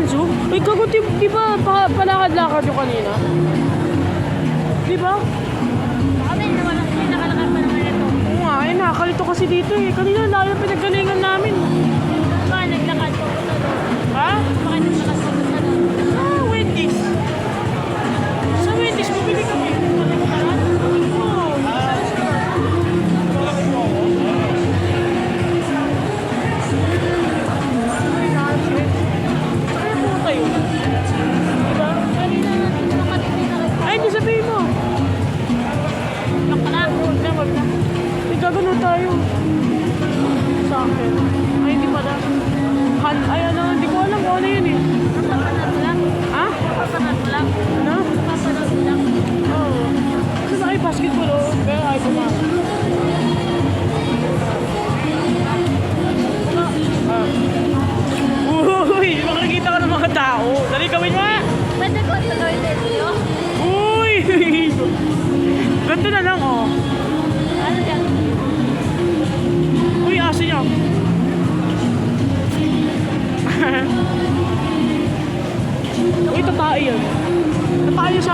Zoo? Uy, gago, di ba palakad-lakad yung kanina? Di ba? Baka may nakalakad pa naman ito. Oo nga, eh, nakakalito kasi dito eh. Kanina, layo pinaggalingan namin. Baka naglakad pa ko na doon. Ha? Baka naglakad pa ko na doon. Ah, Wendy's. Sa Wendy's, bumili kami. Oo. Ay, po kayo. Diba? Kanina natin naman Ay, hindi sabihin mo. Lock ka na. Wag na. Ay, gagano tayo. Sa akin. Ay, hindi pala. Ay, ano, hindi ko alam kung ano yun eh. Napapanood mo lang. Ha? Napapanood mo lang. Ano? Napapanood mo lang. Oo. Kasi ay, basketball oh. Kaya ay, pumasok. Uy! Makikita ka ng mga tao. Dali, gawin mo nga! Pwede ko tuloy dito. Uy! Ganito na lang, oh. Ano yan? Uy, aso niya. Uy, tatai yan. Tatai sa